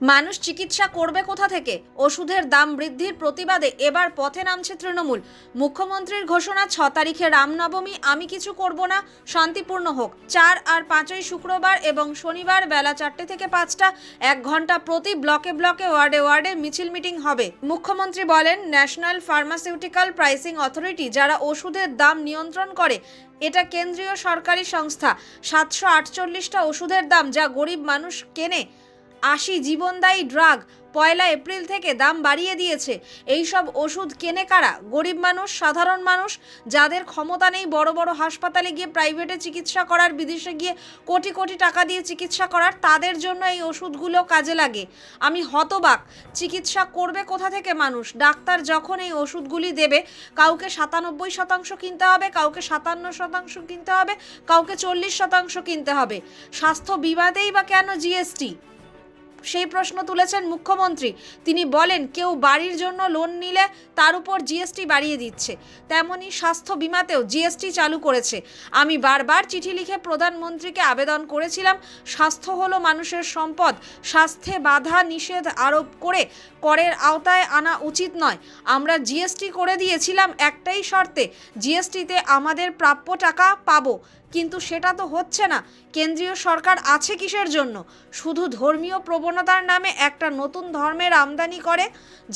মানুষ চিকিৎসা করবে কোথা থেকে? ওষুধের দাম বৃদ্ধির প্রতিবাদে এবার পথে নামছে তৃণমূল। মুখ্যমন্ত্রীর ঘোষণা, 6 তারিখে রামনবমী, আমি কিছু করব না, শান্তিপূর্ণ হোক। 4 আর 5ই শুক্রবার এবং শনিবার বেলা 4টে থেকে 5টা 1 ঘন্টা প্রতি ব্লকে ব্লকে ওয়ার্ডে ওয়ার্ডে মিছিল মিটিং হবে। মুখ্যমন্ত্রী বলেন, ন্যাশনাল ফার্মাসিউটিক্যাল প্রাইসিং অথরিটি যারা ওষুধের দাম নিয়ন্ত্রণ করে, এটা কেন্দ্রীয় সরকারি সংস্থা। 748টা ওষুধের দাম যা গরিব মানুষ কেনে, 80 জীবনদায়ী ড্রাগ 1 এপ্রিল থেকে দাম বাড়িয়ে দিয়েছে। এই সব ওষুধ কেনে কারা? গরিব মানুষ, সাধারণ মানুষ, যাদের ক্ষমতা নেই বড় বড় হাসপাতালে গিয়ে প্রাইভেটে চিকিৎসা করার, বিদেশে গিয়ে কোটি কোটি টাকা দিয়ে চিকিৎসা করার, তাদের জন্য এই ওষুধগুলো কাজে লাগে। আমি হতবাক, চিকিৎসা করবে কোথা থেকে মানুষ? ডাক্তার যখন এই ওষুধগুলি দেবে, কাউকে 97% কিনতে হবে, কাউকে 57% কিনতে হবে, কাউকে 40% কিনতে হবে। স্বাস্থ্য বিমাতেই বা কেন জিএসটি? সেই প্রশ্ন তুলেছেন মুখ্যমন্ত্রী। তিনি বলেন, কেউ বাড়ির জন্য লোন নিলে তার উপর জিএসটি বাড়িয়ে দিচ্ছে, তেমনি স্বাস্থ্য বিমাতেও জিএসটি চালু করেছে। আমি বারবার চিঠি লিখে প্রধানমন্ত্রীকে আবেদন করেছিলাম, স্বাস্থ্য হলো মানুষের সম্পদ, স্বাস্থ্যে বাধা নিষেধ আরোপ করে করের আওতায় আনা উচিত নয়। আমরা জিএসটি করে দিয়েছিলাম একটাই শর্তে, জিএসটিতে আমাদের প্রাপ্য টাকা পাবো, কিন্তু সেটা তো হচ্ছে না। কেন্দ্রীয় সরকার আছে কিসের জন্য? শুধু ধর্মীয় প্রবণতার নামে একটা নতুন ধর্মের আমদানি করে,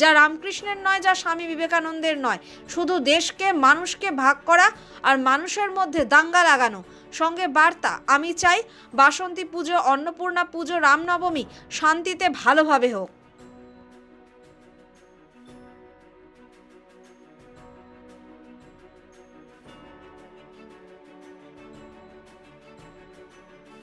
যা রামকৃষ্ণের নয়, যা স্বামী বিবেকানন্দের নয়। শুধু দেশকে, মানুষকে ভাগ করা আর মানুষের মধ্যে দাঙ্গা লাগানো। সঙ্গে বার্তা, আমি চাই বাসন্তী পুজো, অন্নপূর্ণা পুজো, রামনবমী শান্তিতে ভালোভাবে হোক।